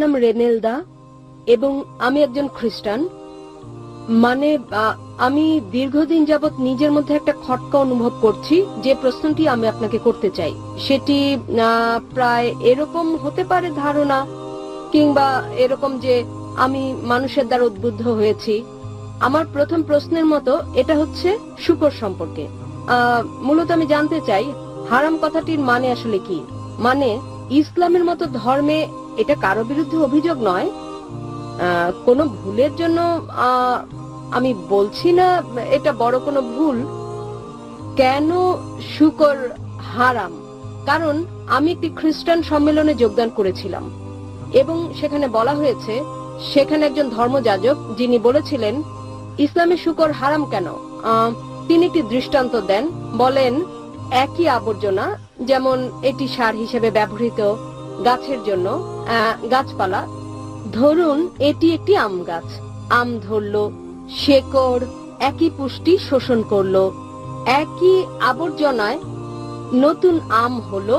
নাম রেনেলদা এবং আমি একজন খ্রিস্টান। মানে আমি দীর্ঘদিন যাবৎ নিজের মধ্যে একটা খটকা অনুভব করছি। যে প্রশ্নটি আমি আপনাকে করতে চাই সেটি প্রায় এরকম হতে পারে ধারণা, কিংবা এরকম যে আমি মানুষের দ্বারা উদ্বুদ্ধ হয়েছি। আমার প্রথম প্রশ্নের মতো এটা হচ্ছে শুকর সম্পর্কে। মূলত আমি জানতে চাই হারাম কথাটির মানে আসলে কি। মানে ইসলামের মতো ধর্মে এটা কারো বিরুদ্ধে অভিযোগ নয়, কোনো ভুলের জন্য আমি বলছি না এটা বড় কোনো ভুল। কেন শুকর হারাম? কারণ আমি একটি খ্রিস্টান সম্মেলনে যোগদান করেছিলাম এবং সেখানে বলা হয়েছে, সেখানে একজন ধর্মযাজক যিনি বলেছিলেন ইসলামে শুকর হারাম কেন, তিনি একটি দৃষ্টান্ত দেন। বলেন একই আবর্জনা, যেমন এটি সার হিসেবে ব্যবহৃত গাছের জন্য, গাছপালা। ধরুন এটি একটি আম গাছ, আম ধরলো, শেকড় একই পুষ্টি শোষণ করলো, একই আবর্জনায় নতুন আম হলো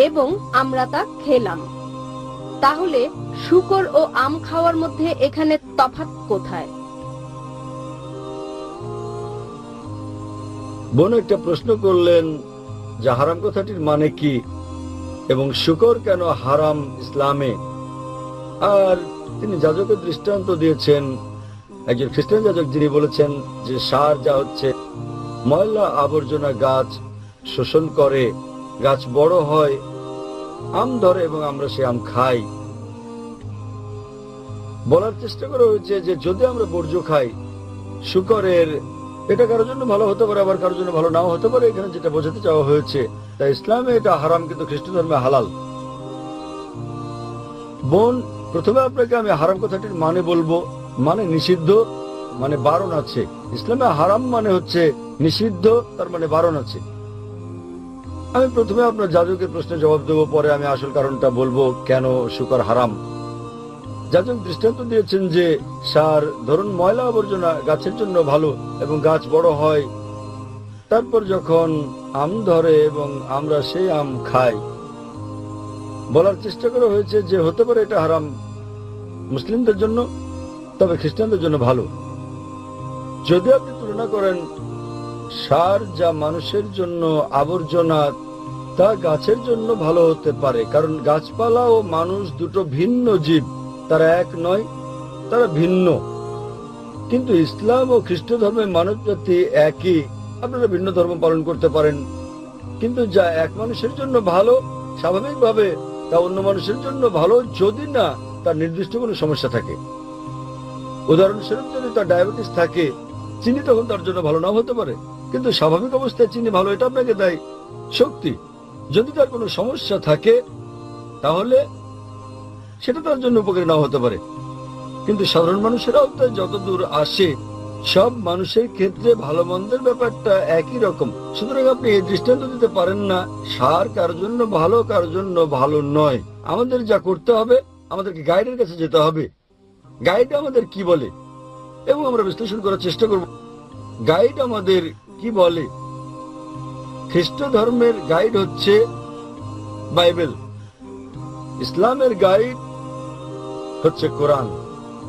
এবং আমরা তা খেলাম। তাহলে শুকর ও আম খাওয়ার মধ্যে এখানে তফাৎ কোথায়? বোন একটা প্রশ্ন করলেন যে হারাম কথাটির মানে কি এবং শুকর কেন হারাম ইসলামে। আর তিনি যাজকের দৃষ্টান্ত দিয়েছেন, একজন খ্রিস্টান যাজক যিনি বলেছেন যে সার যা হচ্ছে ময়লা আবর্জনা গাছ শোষণ করে, গাছ বড় হয়, আম ধরে এবং আমরা সে আম খাই। বলার চেষ্টা করা হয়েছে যে যদি আমরা বর্জ্য খাই শুকরের, এটা কারোর জন্য ভালো হতে পারে, আবার কারোর জন্য ভালো নাও হতে পারে। এখানে যেটা বোঝাতে চাওয়া হয়েছে, তাই ইসলামে এটা হারাম কিন্তু খ্রিস্ট ধর্মে হালাল। বোন, প্রথমে আপনাকে আমি হারাম কথাটির মানে বলবো। মানে নিষিদ্ধ, মানে বারণ আছে। ইসলামে হারাম মানে হচ্ছে নিষিদ্ধ, তার মানে বারণ আছে। আমি প্রথমে আপনার যাজকের প্রশ্নের জবাব দেবো, পরে আমি আসল কারণটা বলবো কেন শুকর হারাম। যাজক দৃষ্টান্ত দিয়েছেন যে সার, ধরুন ময়লা আবর্জনা গাছের জন্য ভালো এবং গাছ বড় হয়, তারপর যখন আম ধরে এবং আমরা সেই আম খাই। বলার চেষ্টা করা হয়েছে যে হতে পারে এটা হারাম মুসলিমদের জন্য, তবে খ্রিস্টানদের জন্য ভালো। যদি আপনি তুলনা করেন সার যা মানুষের জন্য আবর্জনা, তা গাছের জন্য ভালো হতে পারে, কারণ গাছপালা ও মানুষ দুটো ভিন্ন জীব, তারা এক নয়, তারা ভিন্ন। কিন্তু ইসলাম ও খ্রিস্ট ধর্মের মানব জাতি একই। আপনারা ভিন্ন ধর্ম পালন করতে পারেন, কিন্তু যা এক মানুষের জন্য ভালো স্বাভাবিকভাবে তা অন্য মানুষের জন্য ভালো, যদি না তার নির্দিষ্ট কোনো সমস্যা থাকে। উদাহরণস্বরূপ যদি তার ডায়াবেটিস থাকে, চিনি তখন তার জন্য ভালো নাও হতে পারে, কিন্তু স্বাভাবিক অবস্থায় চিনি ভালো, এটা আপনাকে দেয় শক্তি। যদি তার কোনো সমস্যা থাকে তাহলে সেটা তার জন্য উপকারী নাও হতে পারে। কিন্তু সাধারণ মানুষের আওতায় যতদূর আসে, সব মানুষের ক্ষেত্রে ভালো মন্দের ব্যাপারটা একই রকম। সুতরাং আপনি এই দৃষ্টান্ত দিতে পারেন না সার কার জন্য ভালো কার জন্য ভালো নয়। আমাদের যা করতে হবে, আমাদেরকে গাইডের কাছে যেতে হবে। গাইড আমাদের কি বলে এবং আমরা বিশ্লেষণ করার চেষ্টা করব গাইড আমাদের কি বলে। খ্রিস্ট ধর্মের গাইড হচ্ছে বাইবেল, ইসলামের গাইড হচ্ছে কোরআন।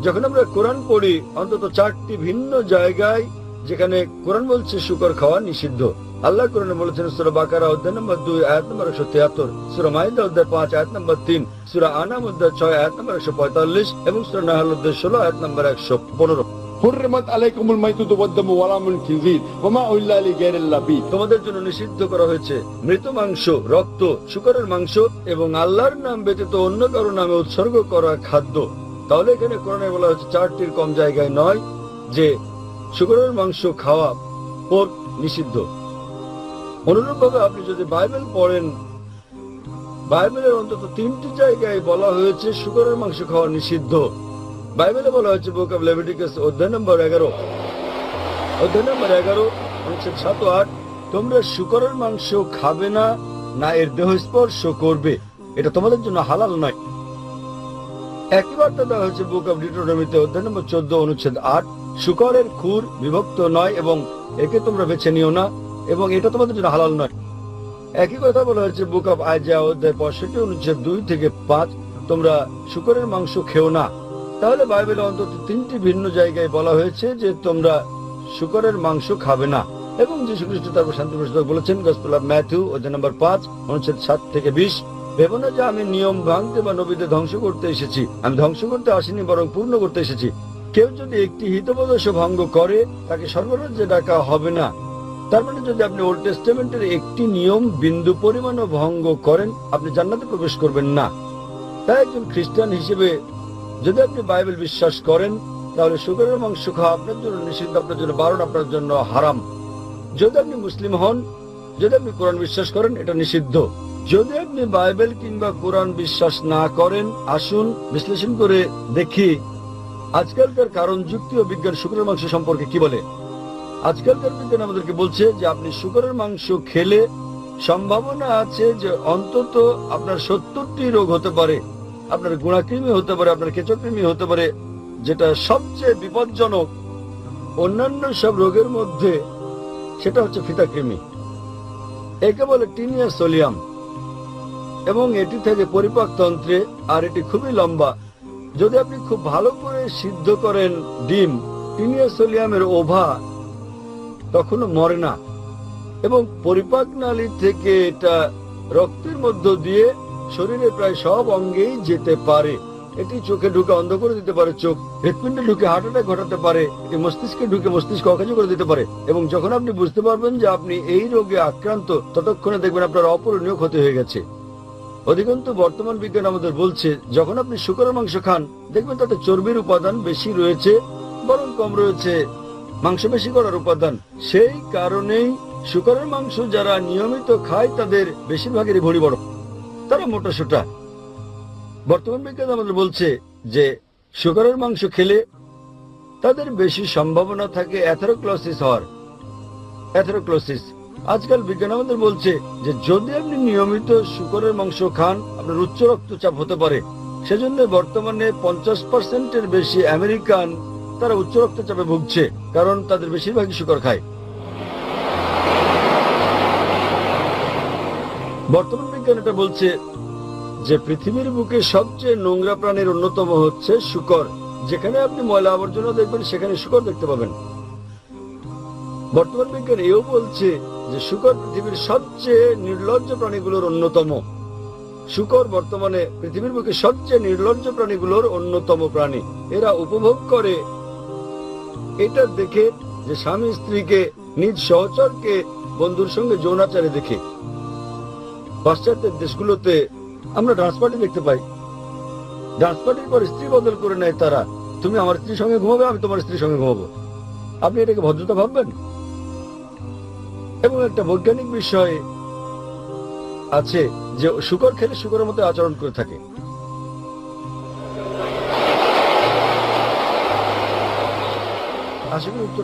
যখন আমরা কোরআন পড়ি, অন্তত 4টি ভিন্ন জায়গায় যেখানে কোরআন বলছে শুকর খাওয়া নিষিদ্ধ। আল্লাহ কোরআনে বলেছেন সূরা বাকারা অধ্যায় নম্বর 2 আয়াত নম্বর 173, সূরা মাইদা অধ্যায় 5 আয়াত নম্বর 3, সূরা আনাম অধ্যায় 6 আয়াত নম্বর 145 এবং সূরা নাহল অধ্যায় 16 আয়াত নম্বর 115। হুররিমাত আলাইকুমুল মাইতাতু ওয়াদ-দামু ওয়া লাহমুল খিনজির ওয়া মা উহিল্লা লিগাইরিল্লাহ বি। তোমাদের জন্য নিষিদ্ধ করা হয়েছে মৃত মাংস, রক্ত, শুকরের মাংস এবং আল্লাহর নাম ব্যতীত অন্য কারো নামে উৎসর্গ করা খাদ্য। তাহলে এখানে কোরআনে বলা হচ্ছে 4টির কম জায়গায় নয় যে শুকরের মাংস খাওয়া পোর্ক নিষিদ্ধ। অনুরূপভাবে আপনি যদি বাইবেল পড়েন, বাইবেলের অন্তত 3টি জায়গায় বলা হয়েছে শুকরের মাংস খাওয়া নিষিদ্ধ। বাইবেলে বলা হয়েছে বুক অব লেভিটিকাস অধ্যায় নম্বর 11, অনুচ্ছেদ 7 ও 8, তোমরা শুকরের মাংস খাবে না, না এর দেহ স্পর্শ করবে, এটা তোমাদের জন্য হালাল নয়। একই বার্তা দেওয়া হয়েছে বুক অব ডিউটেরোনমিতে অধ্যায় নম্বর 14, অনুচ্ছেদ 8, শুকরের খুর বিভক্ত নয় এবং একে তোমরা বেছে নিও না এবং এটা তোমাদের জন্য হালাল নয়। একই কথা বলা হয়েছে বুক অব আইজায়া অধ্যায় 65, অনুচ্ছেদ 2 থেকে 5, তোমরা শূকরের মাংস খেও না, তাহলে বাইবেলে অন্তত 3টি ভিন্ন জায়গায় বলা হয়েছে যে তোমরা শূকরের মাংস খাবে না। এবং যীশু খ্রিস্ট তারপর শান্তি প্রসাদ বলেছেন, গসপেল অফ ম্যাথিউ অধ্যায় নম্বর 5 অনুচ্ছেদ 7 থেকে 20, ভেবো না যে আমি নিয়ম ভাঙতে বা নবীদের ধ্বংস করতে এসেছি, আমি ধ্বংস করতে আসিনি বরং পূর্ণ করতে এসেছি। কেউ যদি একটি হিতোপদেশ ভঙ্গ করে তাকে স্বর্গরাজ্যে ডাকা হবে না। তার মানে যদি আপনি ওল্ড টেস্টামেন্টের একটি নিয়ম বিন্দু পরিমাণও ভঙ্গ করেন, আপনি জান্নাতে প্রবেশ করবেন না। তাই একজন খ্রিস্টান হিসেবে যদি আপনি বাইবেল বিশ্বাস করেন, তাহলে শূকরের মাংস খাওয়া আপনার জন্য নিষিদ্ধ, আপনার জন্য বারণ, আপনার জন্য হারাম। যদি আপনি মুসলিম হন, যদি আপনি কোরআন বিশ্বাস করেন, এটা নিষিদ্ধ। যদি আপনি বাইবেল কিংবা কোরআন বিশ্বাস না করেন, আসুন বিশ্লেষণ করে দেখি আজকালকার কারণ যুক্তি ও বিজ্ঞান শূকরের মাংস সম্পর্কে কি বলে। আজকালকার বিজ্ঞান আমাদেরকে বলছে যে আপনি শূকরের মাংস খেলে সম্ভাবনা আছে যে অন্তত আপনার 70টি রোগ হতে পারে। আপনার গুণাকৃমি হতে পারে, আপনার কেঁচোকৃমি হতে পারে, যেটা সবচেয়ে বিপজ্জনক অন্যান্য সব রোগের মধ্যে সেটা হচ্ছে ফিতাকৃমি। একে বলে টিনিয়া সোলিয়াম এবং এটি থেকে পরিপাকতন্ত্রে, আর এটি খুবই লম্বা। যদি আপনি খুব ভালো করে সিদ্ধ করেন ডিম, টিনিয়া সোলিয়ামের ওভা তখনও মরে না এবং পরিপাক নালী থেকে এটা রক্তের মধ্য দিয়ে শরীরের প্রায় সব অঙ্গেই যেতে পারে। এটি চোখে ঢুকে অন্ধ করে দিতে পারে চোখ, হৃৎপিণ্ডে ঢুকে হার্ট অ্যাটাক ঘটাতে পারে, এটি মস্তিষ্কে ঢুকে মস্তিষ্ক অকেজো করে দিতে পারে। এবং যখন আপনি বুঝতে পারবেন যে আপনি এই রোগে আক্রান্ত, ততক্ষণে দেখবেন আপনার অপূরণীয় ক্ষতি হয়ে গেছে। অধিকন্তু বর্তমান বিজ্ঞান আমাদের বলছে যখন আপনি শূকরের মাংস খান, দেখবেন তাতে চর্বির উপাদান বেশি রয়েছে, বরং কম রয়েছে মাংস বেশি করার উপাদান। সেই কারণেই শূকরের মাংস যারা নিয়মিত খায় তাদের বেশিরভাগেরই ভরি বড়, তারা মোটাসোটা। বর্তমান বিজ্ঞান আমাদের বলছে যে শূকরের মাংস খেলে তাদের বেশি সম্ভাবনা থাকে অ্যাথেরোক্লোসিস হওয়ার। অ্যাথেরোক্লোসিস আজকাল বিজ্ঞান আমাদের বলছে যে যদি আপনি নিয়মিত শূকরের মাংস খান, আপনার উচ্চ রক্তচাপ হতে পারে। সেজন্য বর্তমানে 50%-এর বেশি আমেরিকান তারা উচ্চ রক্তচাপে ভুগছে, কারণ তাদের বেশিরভাগই শূকর খায়। বর্তমান বিজ্ঞান এটা বলছে যে পৃথিবীর বুকে সবচেয়ে নোংরা প্রাণীর অন্যতম হচ্ছে শূকর। যেখানে আপনি ময়লা আবর্জনা দেখবেন সেখানে শূকর দেখতে পাবেন। বর্তমান বিজ্ঞান এও বলছে যে শূকর পৃথিবীর সবচেয়ে নির্লজ্জ প্রাণীগুলোর অন্যতম। শূকর বর্তমানে পৃথিবীর বুকে সবচেয়ে নির্লজ্জ প্রাণীগুলোর অন্যতম প্রাণী। এরা উপভোগ করে এটা দেখে যে স্বামী স্ত্রীকে, নিজ সহচরকে বন্ধুর সঙ্গে যৌনাচারে দেখে। পাশ্চাত্যের দেশগুলোতে আমরা ডান্স পার্টি দেখতে পাই। ডান্স পার্টির পর স্ত্রী বদল করে নেয় তারা। তুমি আমার স্ত্রীর সঙ্গে ঘুমাবে, আমি তোমার স্ত্রীর সঙ্গে ঘুমাবো। আপনি এটাকে ভদ্রতা ভাববেন? এবং একটা বৈজ্ঞানিক বিষয় আছে যে শূকর খেলে শূকরের মতো আচরণ করে থাকে। আশা করি উত্তর